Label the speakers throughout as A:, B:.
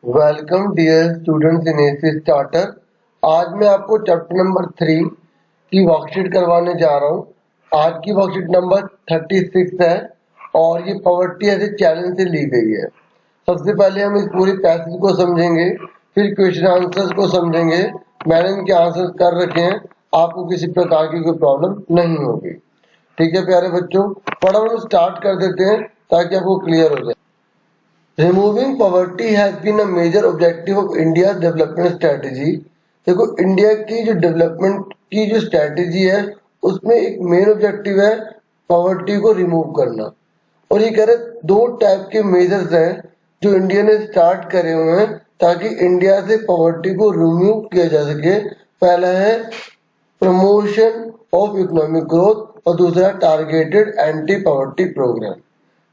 A: Welcome dear students in AC starter. आज मैं आपको चैप्टर नंबर 3 की वर्कशीट करवाने जा रहा हूँ। आज की वर्कशीट नंबर 36 है और ये पॉवर्टी एज ए चैलेंज से ली गई है। सबसे पहले हम इस पूरे पैसेज को समझेंगे, फिर क्वेश्चन आंसर्स को समझेंगे। मैंने इनके आंसर्स कर रखे हैं, आपको किसी प्रकार की कोई प्रॉब्लम नहीं होगी। ठीक है प्यारे बच्चों, फटाफट स्टार्ट कर देते हैं ताकि आपको क्लियर हो जाए। Removing poverty has been a major objective of India development strategy. देखो, इंडिया की जो डेवलपमेंट की जो स्ट्रेटेजी है उसमें एक मेन ऑब्जेक्टिव है पॉवर्टी को रिमूव करना। और ये कह रहे दो टाइप के मेजर्स हैं जो इंडिया ने स्टार्ट करे हुए हैं ताकि इंडिया से पॉवर्टी को रिमूव किया जा सके। पहला है प्रमोशन ऑफ इकोनॉमिक ग्रोथ और दूसरा टारगेटेड एंटी पॉवर्टी प्रोग्राम।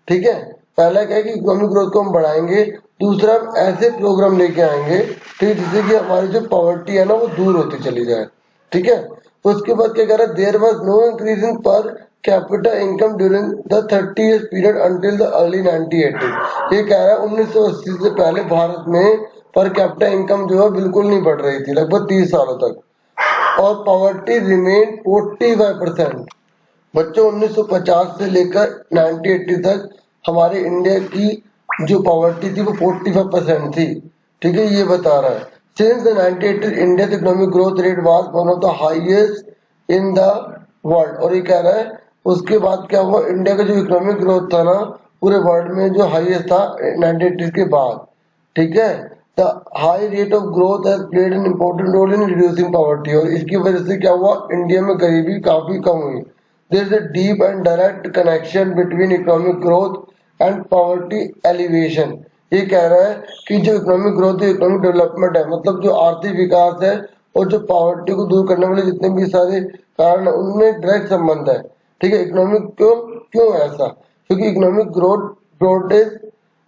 A: ठीक है, पहला क्या है कि इकोनॉमिक ग्रोथ को हम बढ़ाएंगे, दूसरा हम ऐसे प्रोग्राम लेके आएंगे ठीक है जिससे कि हमारी जो पॉवर्टी है ना वो दूर होती चली जाए। ठीक है, तो उसके बाद क्या कह रहा है, there was no increase in per capita income during the 30 years period until the early 1980। ये कह रहा है 1980 से पहले भारत में पर कैपिटा इनकम जो है बिल्कुल नहीं बढ़ रही थी लगभग 30 सालों तक, और पॉवर्टी रिमेन 45%। बच्चों 1950 से लेकर 1980 तक हमारे इंडिया की जो पॉवर्टी थी वो 45% थी। ठीक है, ये बता रहा है since the 1980 India economic growth rate was one of the highest in the world. और ये कह रहा है उसके बाद क्या हुआ, इंडिया का जो इकोनॉमिक ग्रोथ था ना पूरे वर्ल्ड में जो हाईएस्ट था 1980 के बाद। ठीक है, the high rate of growth has played an important role in reducing poverty. और इसकी वजह से क्या हुआ, इंडिया में गरीबी काफी कम हुई। There is a deep and direct connection between economic growth and poverty alleviation. ये कह रहा है कि जो इकोनॉमिक ग्रोथ है, इकोनॉमिक डेवलपमेंट है, मतलब जो आर्थिक विकास है और जो पॉवर्टी को दूर करने वाले जितने भी सारे कारण है उनमें डायरेक्ट संबंध है। ठीक है, इकोनॉमिक क्यों क्यों ऐसा, क्योंकि इकोनॉमिक ग्रोथ ब्रॉडेस्ट,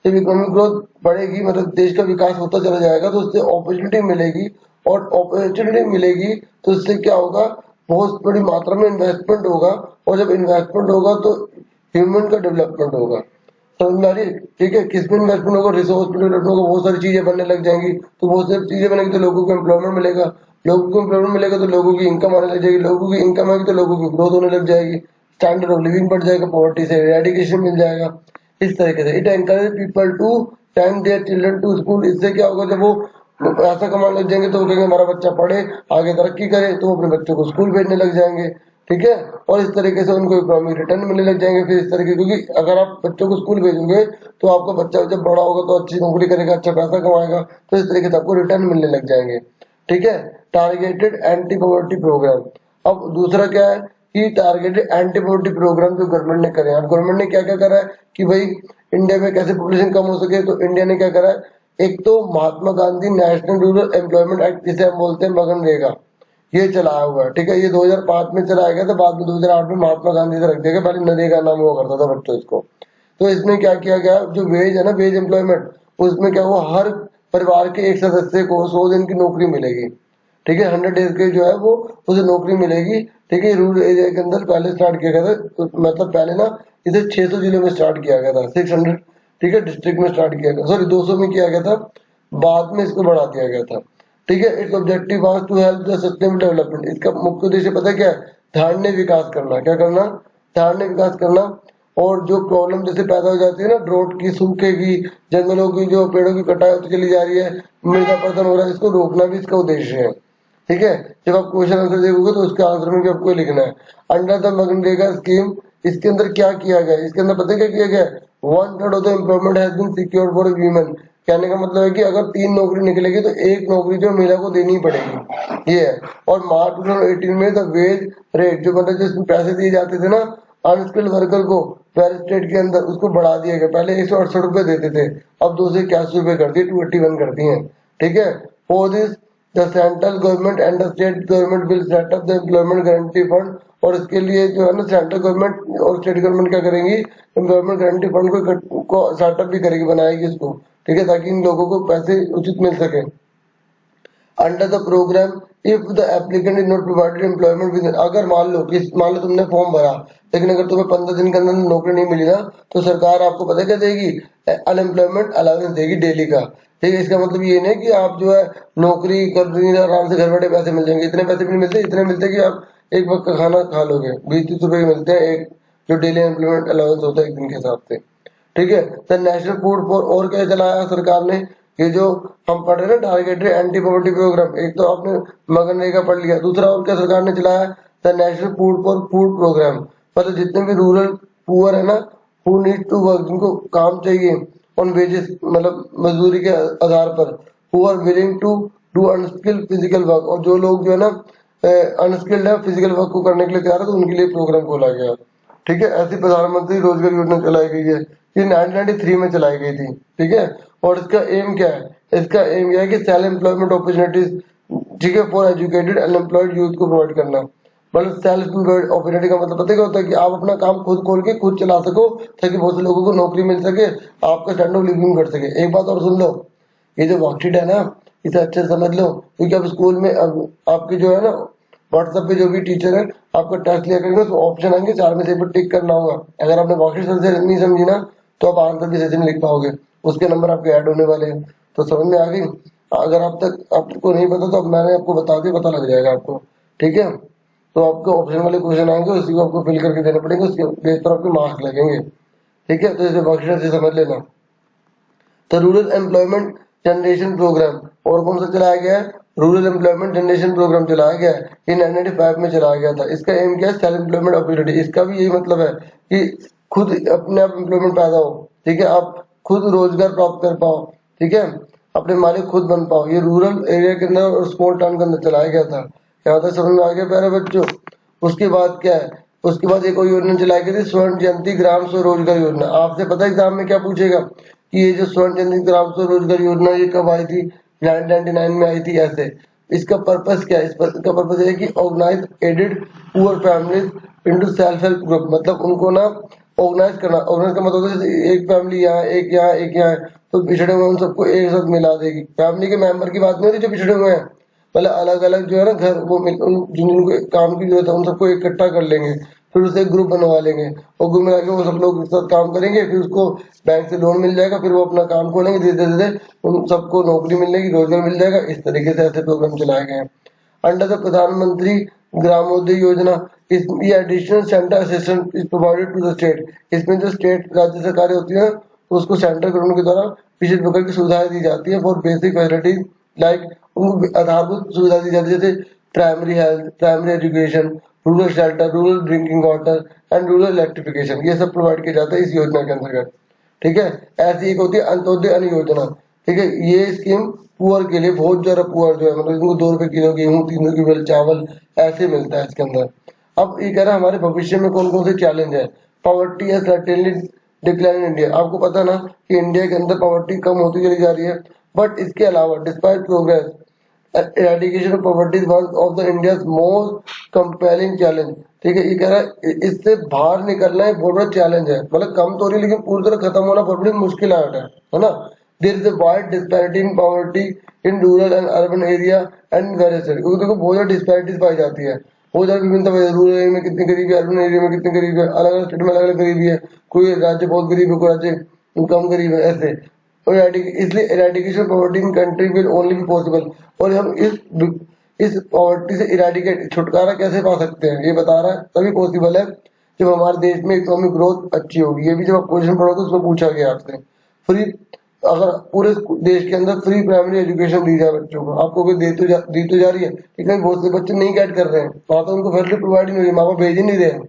A: जब इकोनॉमिक ग्रोथ बढ़ेगी मतलब देश का विकास होता चला जाएगा तो उससे अपॉर्चुनिटी मिलेगी, और अपॉर्चुनिटी मिलेगी तो उससे क्या होगा, बहुत बड़ी मात्रा में इन्वेस्टमेंट होगा, और जब इन्वेस्टमेंट होगा तो ह्यूमन का डेवलपमेंट होगा। समझ में आ रही है? ठीक है, किसमें इन्वेस्टमेंट होगा, रिसोर्स पे डेवलपमेंट होगा, बहुत सारी चीजें बनने लग जाएंगी, तो बहुत सारी चीजें बनेगी तो लोगों को एम्प्लॉयमेंट मिलेगा, लोगों को एम्प्लॉयमेंट मिलेगा तो लोगों की इनकम आने लग जाएगी, लोगों की इनकम आएगी तो लोगों की ग्रोथ होने लग जाएगी, स्टैंडर्ड ऑफ लिविंग बढ़ जाएगा, पॉवर्टी से एडिकेशन मिल जाएगा। इस तरीके से it encourage people to send their children to school. इससे क्या होगा, जब वो पैसा कमाने लग जाएंगे तो वो कहेंगे हमारा बच्चा पढ़े आगे तरक्की करे, तो वो अपने बच्चों को स्कूल भेजने लग जाएंगे। ठीक है, और इस तरीके से उनको इकोनॉमिक रिटर्न मिलने लग जाएंगे। फिर इस तरीके, क्योंकि अगर आप बच्चों को स्कूल भेजोगे तो आपका बच्चा जब बड़ा होगा तो अच्छी नौकरी करेगा, अच्छा पैसा कमाएगा, तो इस तरीके से आपको रिटर्न मिलने लग जाएंगे। ठीक है, टारगेटेड एंटी पॉवर्टी प्रोग्राम। अब दूसरा क्या है कि टारगेटेड एंटी पॉवर्टी प्रोग्राम जो गवर्नमेंट ने करे। अब गवर्नमेंट ने क्या क्या करा है कि भाई इंडिया में कैसे पॉपुलेशन कम हो सके, तो इंडिया ने क्या करा है, एक तो Mahatma Gandhi national rural employment act जिसे हम बोलते हैं मनरेगा, ये चलाया हुआ है। ठीक है, ये 2005 में चलाया गया था, बाद में 2008 में महात्मा गांधी से रख दिया गया, पहले नरेगा नाम हुआ करता था बच्चों इसको। तो इसमें क्या किया गया, जो वेज है ना, वेज एम्प्लॉयमेंट, उसमें क्या हुआ, हर परिवार के एक सदस्य को 100 दिन की नौकरी मिलेगी। ठीक है, 100 डेज के जो है वो उसे नौकरी मिलेगी। ठीक है, रूरल एरिया के अंदर पहले स्टार्ट किया गया था, तो मतलब पहले ना इसे 600 जिलों में स्टार्ट किया गया था, 600 ठीक है डिस्ट्रिक्ट में स्टार्ट किया गया, सॉरी 200 में किया गया था, बाद में इसको बढ़ा दिया गया था। ठीक है, its objective was to help the sustainable development. इसका मुख्य उद्देश्य पता है क्या है, धारण्य विकास करना। क्या करना, धारण्य विकास करना। और जो प्रॉब्लम जैसे पैदा हो जाती है ना, ड्रोट की, सूखे की, जंगलों की, जो पेड़ों की कटाई होती चली जा रही है, मृदा अपरदन हो रहा है, इसको रोकना भी इसका उद्देश्य है। ठीक है, जब आप क्वेश्चन आंसर देखोगे तो उसके आंसर में भी आपको लिखना है अंडर द मनरेगा स्कीम। इसके अंदर क्या किया गया, इसके अंदर पता है क्या किया गया, 1/3 of the employment has been secured for women. कहने का मतलब है कि अगर 3 नौकरी निकलेगी तो एक नौकरी जो महिला को देनी ही पड़ेगी, ये है। और मार्च 2018 में द वेज रेट, जो मतलब जिसमें पैसे दिए जाते थे ना अनस्किल्ड वर्कर को वेल स्टेट के अंदर, उसको बढ़ा दिया गया। पहले 168 रुपए देते थे, अब 281 रुपए कर दिए, 281 कर दिए। ठीक है, for this the central government and the state government will set up the employment guarantee fund. और इसके लिए जो है ना सेंट्रल गवर्नमेंट और स्टेट गवर्नमेंट क्या करेंगी, एम्प्लॉयमेंट गारंटी फंड को सेटअप भी करेगी, बनाएगी इसको। ठीक है, ताकि इन लोगों को पैसे उचित मिल सके। Under the programme if the applicant is not provided employment with, अगर मान लो तुमने फॉर्म भरा लेकिन अगर तुम्हें 15 दिन के अंदर नौकरी नहीं मिली ना, तो सरकार आपको पता क्या देगी, अनएम्प्लॉयमेंट अलाउंस देगी डेली का। ठीक है, इसका मतलब ये नहीं कि आप जो है नौकरी कर रही है आराम से घर बैठे पैसे मिल जाएंगे, इतने पैसे भी नहीं मिलते, इतने मिलते कि आप एक वक्त का खाना खा लोगे, 20-30 रुपए मिलते हैं एक जो डेली एम्प्लॉयमेंट अलाउंस होता है एक दिन के हिसाब से। ठीक है, सर नेशनल फूड फॉर और क्या चलाया सरकार ने, ये जो हम पढ़ रहे हैं ना टारगेटेड एंटी पॉवर्टी प्रोग्राम, एक तो आपने मनरेगा पढ़ लिया, दूसरा और क्या सरकार ने चलाया, the national food for food programme, मतलब जितने भी रूरल पुअर है ना, हु नीड टू वर्क, जिनको काम चाहिए ऑन वेजेस, मतलब मजदूरी के आधार पर, who are willing to do unskilled physical work, और जो लोग जो है ना अनस्किल्ड है फिजिकल वर्क को करने के लिए तैयार है, तो उनके लिए प्रोग्राम खोला गया। ठीक है, ऐसी प्रधानमंत्री रोजगार योजना चलाई गई है, ये 1993 में चलाई गई थी। ठीक है, और इसका एम क्या है, इसका एम यह है कि सेल्फ एम्प्लॉयमेंट अपॉर्चुनिटीज, ठीक है, फॉर एजुकेटेड अनएम्प्लॉयड यूथ को प्रोवाइड करना। मतलब सेल्फ एम्प्लॉयड अपॉर्चुनिटी का मतलब पता क्या होता है, कि आप अपना काम खुद खोल के खुद चला सको, ताकि बहुत से लोगों को नौकरी मिल सके, आपका स्टैंडर्ड ऑफ लिविंग बढ़ सके। एक बात और सुन लो, ये जो वर्कशीट है ना, इसे अच्छे से समझ लो, क्योंकि अब स्कूल में अब आपके जो है ना व्हाट्सएप पे जो भी टीचर है आपका टेस्ट लिया करेंगे, तो ऑप्शन आएंगे, 4 में से एक पर टिक करना होगा। अगर आपने वर्कशीट से नहीं समझी ना, तो आप आंसर भी सही नहीं लिख पाओगे, उसके नंबर आपके ऐड होने वाले हैं। तो समझ में आ गई, अगर आप तक आपको नहीं पता तो अब मैंने आपको बता दिया, पता लग जाएगा आपको। ठीक है, तो आपको ऑप्शन वाले क्वेश्चन आएंगे, उसी को आपको फिल करके देने पड़ेंगे, उसके बेस पर आपके मार्क्स लगेंगे। ठीक है, तो इसे वर्कशीट से समझ लेना। तो रूरल एम्प्लॉयमेंट जनरेशन प्रोग्राम और कौन सा चलाया गया है, रूरल एम्प्लॉयमेंट जनरेशन प्रोग्राम चलाया गया है, ये 1995 में चलाया गया था। इसका एम क्या है, सेल्फ एम्प्लॉयमेंट अपॉर्चुनिटी, इसका भी यही मतलब है कि खुद अपने आप एम्प्लॉयमेंट पैदा हो। ठीक है, आप खुद रोजगार प्राप्त कर पाओ। ठीक है, अपने मालिक खुद बन पाओ। ये रूरल एरिया के अंदर और स्मॉल टाउन के अंदर चलाया गया था। क्या था, समझ में आ गया प्यारे बच्चों। उसके बाद क्या है, उसके बाद एक और योजना चलाई गई थी, स्वर्ण जयंती ग्राम स्वरोजगार योजना। आपसे पता है एग्जाम में क्या पूछेगा, कि ये जो स्वर्ण जयंती ग्राम स्वरोजगार योजना ये कब आई थी, 1999 में आई थी ऐसे। इसका पर्पस क्या है, इसका पर्पस है कि organise aided poor families into self help group, मतलब उनको ना ऑर्गेनाइज करना। ऑर्गेनाइज का मतलब होता है एक फैमिली यहाँ, एक यहाँ, एक यहाँ है, तो पिछड़े हुए उन सबको एक साथ मिला देगी। फैमिली के मेंबर की बात नहीं होती जो पिछड़े हुए हैं, मतलब अलग अलग जो है ना घर, वो जिनको काम की जरूरत है उन सबको इकट्ठा कर लेंगे, फिर उसे ग्रुप बनवा लेंगे, और ग्रुप में आके वो सब लोग एक साथ काम करेंगे, फिर उसको बैंक से लोन मिल जाएगा, फिर वो अपना काम खोलेंगे, धीरे धीरे उन सबको नौकरी मिलने की, रोजगार मिल जाएगा। इस तरीके से ऐसे प्रोग्राम चलाए गए हैं अंडर द प्रधानमंत्री ग्रामोदय योजना। ये additional centre assistant is provided to the state, इसमें जो स्टेट राज्य सरकारें होती है उसको सेंट्रल गवर्नमेंट के द्वारा विशेष प्रकार की सुविधाएं दी जाती है, फॉर बेसिक फैसिलिटीज लाइक, उनको आधारभूत सुविधा दी जाती है, जैसे primary health, primary education, rural shelter, rural drinking water and rural electrification, ये सब प्रोवाइड किया जाता है इस योजना के अंतर्गत। ठीक है, ऐसी एक होती है अंत्योदय अन्न योजना। ठीक है, ये स्कीम पुअर के लिए, बहुत ज्यादा पुअर जो है, मतलब इनको 2 रुपए किलो गेहूं, 3 रुपए चावल ऐसे मिलता है इसके अंदर। अब ये कह रहा है हमारे भविष्य में कौन कौन से चैलेंज है। पॉवर्टी है सर्टेनली डिक्लाइन इन इंडिया, आपको पता ना कि इंडिया के अंदर पॉवर्टी कम होती चली जा रही है, बट इसके अलावा despite progress eradication of poverty is one of the India's most compelling challenge। ठीक है, ये कह रहा है इससे बाहर निकलना एक बहुत बड़ा चैलेंज है, मतलब कम तो रही लेकिन पूरी तरह खत्म होना बहुत बड़ी मुश्किल है ना। There is a wide disparity in poverty in rural and urban area and various state, क्योंकि देखो बहुत ज्यादा डिस्पैरिटीज पाई जाती है, बहुत ज्यादा विभिन्नता पाई जाती है। रूरल एरिया में कितनी गरीबी है, अर्बन एरिया में कितनी गरीबी है, अलग अलग स्टेट में अलग अलग गरीबी है, कोई राज्य बहुत गरीब है, कोई राज्य कम गरीब है, ऐसे। और इसलिए eradication poverty in country will only be possible, और हम इस पॉवर्टी से इरेडिकेट छुटकारा कैसे पा सकते हैं, ये बता रहा है, तभी पॉसिबल है जब हमारे देश में इकोनॉमिक ग्रोथ अच्छी होगी। ये भी जब आप क्वेश्चन पढ़ोगे उसमें पूछा गया आपसे। फ्री, अगर पूरे देश के अंदर फ्री प्राइमरी एजुकेशन दी जाए बच्चों को, आपको कोई दी तो जा रही है, लेकिन बहुत से बच्चे नहीं गेट कर रहे हैं, वहां तो उनको फैसिलिटी प्रोवाइड नहीं हो रही, माँ बाप भेज ही नहीं रहे हैं।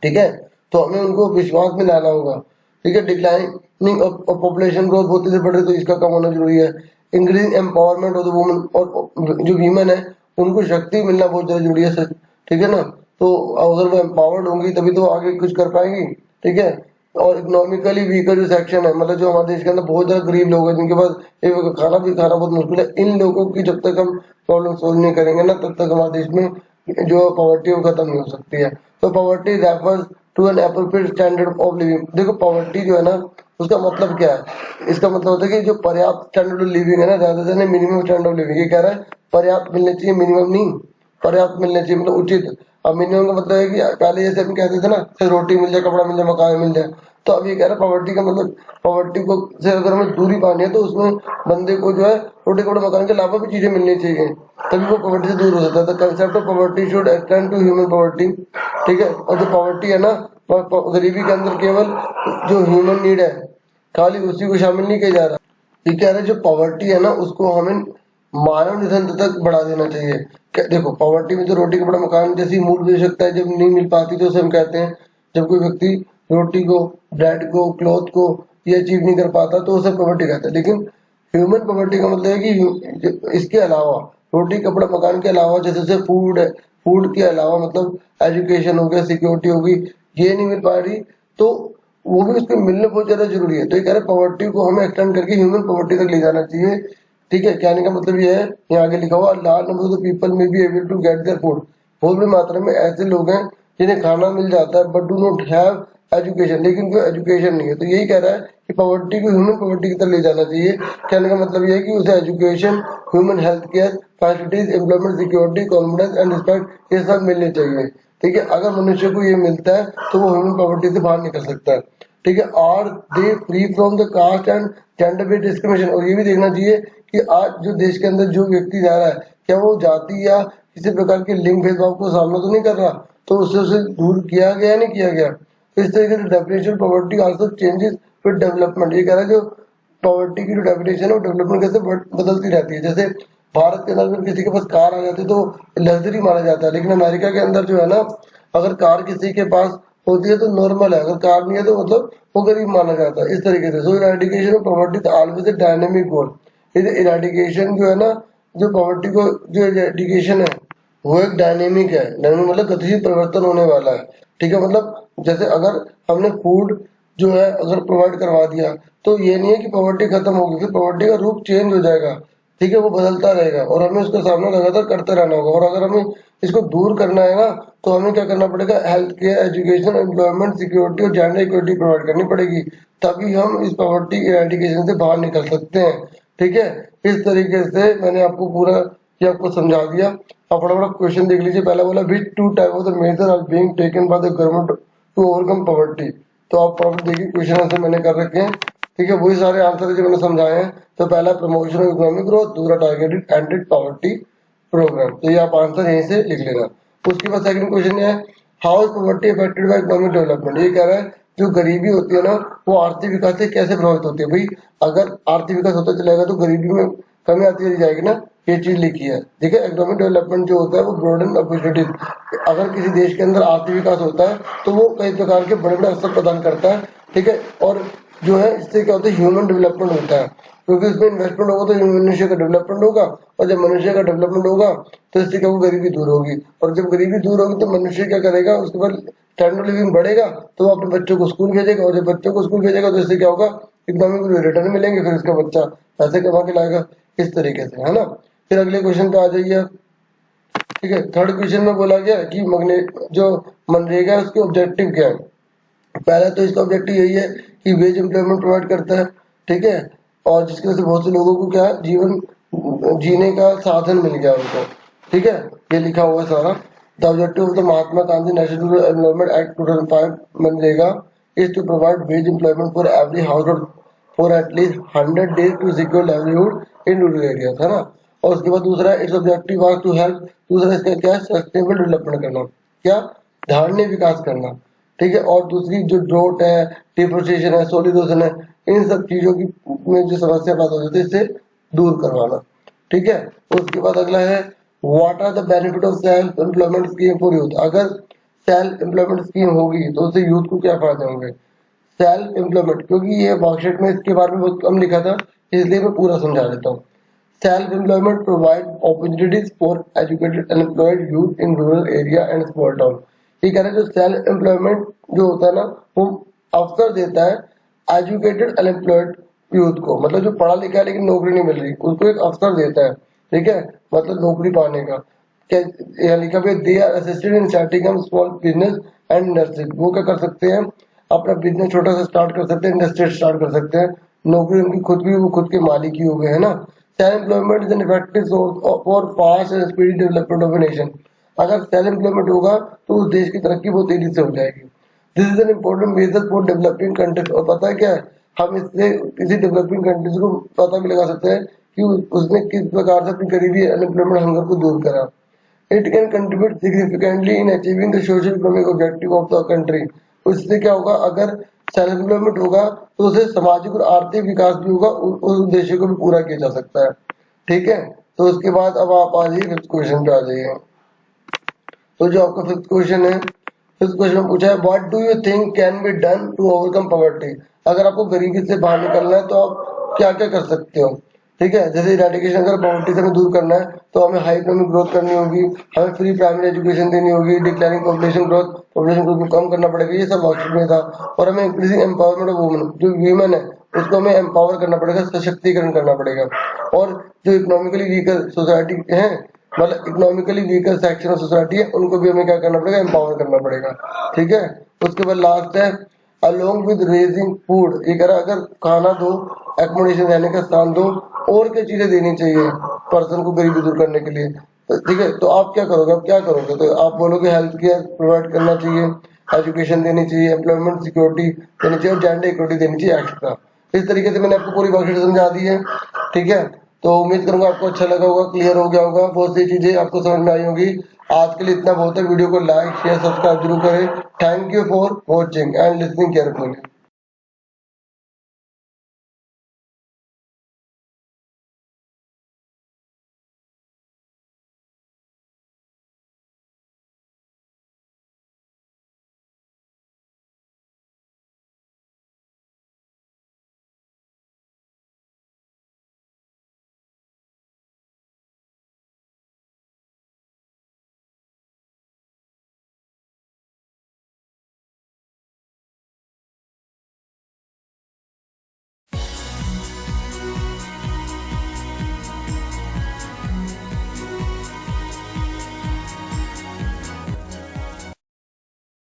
A: ठीक है, तो हमें उनको विश्वास में लाना होगा। ठीक है, डिक्लाइनिंग ऑफ पॉपुलेशन ग्रोथ होते से बढ़ रही, तो इसका कम होना जरूरी है। Increasing empowerment of the woman, और जो वीमेन है उनको शक्ति मिलना बहुत ज्यादा जरूरी है सर। ठीक है ना, तो अगर वो एम्पावर्ड होंगी तभी तो आगे कुछ कर पाएंगी। ठीक है, और इकोनॉमिकली वीकर जो सेक्शन है, मतलब जो हमारे देश के अंदर बहुत ज्यादा गरीब लोग हैं जिनके पास एक वक्त का खाना भी खाना बहुत मुश्किल है, इन लोगों की जब तक हम प्रॉब्लम सोल्व नहीं करेंगे ना, तब तक हमारे देश में जो पॉवर्टी वो खत्म नहीं हो सकती है। तो poverty refers to an appropriate standard of living. देखो पॉवर्टी जो है ना, उसका मतलब क्या है, इसका मतलब होता है कि जो पर्याप्त स्टैंडर्ड ऑफ लिविंग है ना, ज्यादा से मिनिमम स्टैंडर्ड ऑफ लिविंग। ये कह रहा है पर्याप्त मिलने चाहिए, मिनिमम नहीं। पर्याप्त मिलने चाहिए, मतलब उचित। अब मिनिमम का मतलब है कि पहले जैसे हम कहते थे ना, रोटी मिल जाए, कपड़ा मिल जाए, मकान मिल जाए, तो अब ये कह रहा है पॉवर्टी का मतलब, पॉवर्टी को से अगर हमें दूरी पानी है तो उसमें बंदे को जो है रोटी, कपड़ा, मकान के अलावा भी चीजें मिलनी चाहिए, तभी वो पॉवर्टी से दूर हो सकता है। The concept of poverty should extend to human poverty. ठीक है, और जो पॉवर्टी है ना, गरीबी के अंदर केवल जो ह्यूमन नीड है, खाली उसी को शामिल नहीं किया जा रहा। ये कह रहे जो पॉवर्टी है ना, उसको हमें मानव निधन तक बढ़ा देना चाहिए। देखो पॉवर्टी में तो रोटी, कपड़ा, मकान जैसी मूल आवश्यकता है जब नहीं मिल पाती तो उसे हम कहते हैं, जब कोई व्यक्ति रोटी को, ब्रेड को, क्लॉथ को ये अचीव नहीं कर पाता तो उसे पॉवर्टी कहते हैं। लेकिन ह्यूमन पॉवर्टी का मतलब है कि इसके अलावा, रोटी, कपड़ा, मकान के अलावा, जैसे फूड है, फूड के अलावा मतलब एजुकेशन हो गया, सिक्योरिटी होगी, ये नहीं मिल पा रही तो वो भी उसको मिलना बहुत ज्यादा जरूरी है। तो ये कह रहे पॉवर्टी को हमें एक्सटेंड करके ह्यूमन पॉवर्टी तक ले जाना चाहिए। ठीक है, कहने का मतलब ये है, यहाँ आगे लिखा हुआ लार्ज नंबर ऑफ पीपल में be able to get their food. बहुत बड़ी मात्रा में ऐसे लोग हैं जिन्हें खाना मिल जाता है but do not have education, लेकिन कोई एजुकेशन नहीं है। तो यही कह रहा है कि पॉवर्टी को ह्यूमन पॉवर्टी की तरफ ले जाना चाहिए। कहने का मतलब ये है कि उसे education, human health care facilities, employment, security, confidence and respect ये सब मिलने चाहिए। ठीक है, अगर मनुष्य को ये मिलता है तो वो ह्यूमन पॉवर्टी से बाहर निकल सकता है। ठीक है, are they free from the caste and gender based discrimination. और ये भी देखना चाहिए कि आज जो देश के अंदर जो व्यक्ति जा रहा है, क्या वो जाति या किसी प्रकार के लिंग भेदभाव को सामना तो नहीं कर रहा, तो उससे उसे दूर किया गया नहीं किया गया। तो इस तरीके से definition poverty also changes with development. ये कह रहा है जो पॉवर्टी की जो डेफिनेशन है वो डेवलपमेंट कैसे बदलती रहती है। जैसे भारत के अंदर किसी के पास कार आ जाती है तो लग्जरी माना जाता है, लेकिन अमेरिका के अंदर जो है ना, अगर कार किसी के पास होती है तो नॉर्मल है, अगर कार नहीं है तो मतलब वो गरीब माना जाता है। इस तरीके से so eradication of poverty always a dynamic goal. Eradication जो है ना, जो पॉवर्टी को जो इरेडिकेशन है वो एक डायनेमिक है। डायनेमिक मतलब गतिशील परिवर्तन होने वाला है। ठीक है, मतलब जैसे अगर हमने फूड जो है अगर प्रोवाइड करवा दिया तो ये नहीं है कि पॉवर्टी खत्म होगी, फिर पॉवर्टी का रूप चेंज हो जाएगा। ठीक है, वो बदलता रहेगा और हमें उसका सामना लगातार करते रहना होगा। और अगर हमें इसको दूर करना है ना, तो हमें क्या करना पड़ेगा, health care, education, employment, security और जेंडर इक्वलिटी प्रोवाइड करनी पड़ेगी, तभी हम इस पॉवर्टी एडिकेशन से बाहर निकल सकते हैं। ठीक है, इस तरीके से मैंने आपको पूरा ये आपको समझा दिया। अब फटाफट क्वेश्चन देख लीजिए। पहला बोला which two type of the major are being taken by the government to overcome poverty. तो आप फटाफट देखिए, क्वेश्चन आंसर मैंने कर रखे हैं। ठीक है, वही सारे आंसर जो मैंने समझाए हैं। तो पहला प्रमोशन ऑफ इकोनॉमिक ग्रोथ, दूसरा टारगेटेड एंडेड पॉवर्टी प्रोग्राम। तो ये आप आंसर यहीं से लिख लेना। उसके बाद सेकंड क्वेश्चन है how is poverty affected by economic development. ये कह रहा है जो गरीबी होती है ना, वो आर्थिक विकास से कैसे प्रभावित होती है। भाई अगर आर्थिक विकास होता चलेगा तो गरीबी में कमी आती चली जाएगी ना, ये चीज लिखी है। ठीक है, इकोनॉमिक डेवलपमेंट जो होता है वो ब्रॉडन अपॉर्चुनिटीज। अगर किसी देश के अंदर आर्थिक विकास होता है तो वो कई प्रकार के बड़े बड़े अवसर प्रदान करता है। ठीक है, और जो है इससे क्या होता है, ह्यूमन डेवलपमेंट होता है, क्योंकि इसमें इन्वेस्टमेंट होगा तो मनुष्य का डेवलपमेंट होगा, और जब मनुष्य का डेवलपमेंट होगा तो इससे क्या होगा, गरीबी दूर होगी। और जब गरीबी दूर होगी तो मनुष्य क्या करेगा, उसके बाद स्टैंडर्ड लिविंग बढ़ेगा, तो वो अपने बच्चों को स्कूल भेजेगा, और जब बच्चों को स्कूल भेजेगा तो इससे क्या होगा, इकोनॉमिक रिटर्न मिलेंगे, फिर इसका बच्चा पैसे कमा के लाएगा। इस तरीके से, है ना। फिर अगले क्वेश्चन पे आ जाइए। ठीक है, थर्ड क्वेश्चन में बोला गया कि जो मनरेगा है उसके ऑब्जेक्टिव क्या है। पहला तो इसका ऑब्जेक्टिव यही है कि वेज एम्प्लॉयमेंट प्रोवाइड करता है। ठीक है, और जिसकी वजह से बहुत से लोगों को क्या जीवन जीने का साधन मिल गया उनको। ठीक है, ये लिखा हुआ है सारा। The objective of the Mahatma Gandhi national employment act 2005 MNREGA is to provide wage employment for every household for at least 100 days to secure livelihood in rural area, है ना। और उसके बाद दूसरा its objective was to help, दूसरा इसका क्या है, सस्टेनेबल डेवलपमेंट करना, क्या धारणीय विकास करना। ठीक है, और दूसरी जो ड्रोट है, डिफोरेस्टेशन है, सोइल इरोजन है, इन सब चीजों की में जो समस्या पैदा हो जाती है इससे दूर करवाना। ठीक है, उसके बाद अगला है what are the benefit of self employment scheme for youth. अगर सेल्फ एम्प्लॉयमेंट स्कीम होगी तो उससे यूथ को क्या फायदे होंगे। सेल्फ एम्प्लॉयमेंट, क्योंकि ये वर्कशीट में इसके बारे में बहुत कम लिखा था, इसलिए मैं पूरा समझा देता हूँ। Self employment provide opportunities for educated unemployed youth in rural area and small town. ये कह रहे हैं जो सेल्फ एम्प्लॉयमेंट जो होता है ना, वो अवसर देता है एजुकेटेड अनएम्प्लॉयड यूथ को, मतलब जो पढ़ा लिखा है लेकिन नौकरी नहीं मिल रही उसको एक अवसर देता है। ठीक है, मतलब नौकरी पाने का। क्या यहाँ लिखा भी, they are assisted in starting small business and industry. वो क्या कर सकते हैं, अपना बिजनेस छोटा सा स्टार्ट कर सकते हैं, इंडस्ट्री स्टार्ट कर सकते हैं। नौकरी उनकी खुद की, वो खुद के मालिक ही हो गए, है ना। Self employment is an effective source for fast and speedy development of a nation. अगर सेल्फ एम्प्लॉयमेंट होगा तो उस देश की तरक्की बहुत तेजी से हो जाएगी। This is an important measure for developing countries. और पता है क्या है, हम इससे किसी डेवलपिंग कंट्रीज को पता भी लगा सकते हैं कि उसने किस प्रकार से अपनी गरीबी अनएम्प्लॉयमेंट हंगर को दूर करा। It can contribute significantly in achieving the social economic objective of the country. उससे क्या होगा, अगर सेल्फ एम्प्लॉयमेंट होगा तो उसे सामाजिक और आर्थिक विकास भी होगा, उस उद्देश्य को भी पूरा किया जा सकता है। ठीक है, तो उसके बाद अब आप आ जाइए फिफ्थ क्वेश्चन पे आ जाइए। तो जो आपका फिफ्थ क्वेश्चन है, फिफ्थ क्वेश्चन में पूछा है what do you think can be done to overcome poverty. अगर आपको गरीबी से बाहर निकलना है तो आप क्या क्या कर सकते हो। ठीक है, जैसे इरेडिकेशन, अगर पॉवर्टी से हमें दूर करना है तो हमें हाई इकोनॉमिक ग्रोथ करनी होगी, हमें फ्री प्राइमरी एजुकेशन देनी होगी, डिक्लाइनिंग पॉपुलेशन ग्रोथ को कम करना पड़ेगा, ये सब वर्कशीट में था। और हमें इंक्रीजिंग एम्पावरमेंट ऑफ वुमेन, जो वीमेन है उसको हमें एम्पावर करना पड़ेगा, सशक्तिकरण करना पड़ेगा। और जो इकोनॉमिकली वीकर सोसाइटी है, मतलब economically weaker section of society है, उनको भी हमें क्या करना पड़ेगा, एम्पावर करना पड़ेगा। ठीक है, उसके बाद लास्ट है अलोंग विद रेजिंग फूड। ये कह रहा है अगर खाना दो, एकोमोडेशन रहने का स्थान दो, और क्या चीजें देनी चाहिए पर्सन को गरीबी दूर करने के लिए। ठीक है, तो आप क्या करोगे, आप क्या करोगे, तो आप बोलोगे हेल्थ केयर प्रोवाइड करना चाहिए, एजुकेशन देनी चाहिए, एम्प्लॉयमेंट सिक्योरिटी देनी चाहिए और जेंडर इक्वलिटी देनी चाहिए एक्स्ट्रा। इस तरीके से मैंने आपको पूरी वर्कशीट समझा दी है। ठीक है, तो उम्मीद करूंगा आपको अच्छा लगा होगा, क्लियर हो गया होगा, बहुत सी चीजें आपको समझ में आई होगी। आज के लिए इतना बहुत है। वीडियो को लाइक शेयर सब्सक्राइब जरूर करें। Thank you for watching and listening carefully.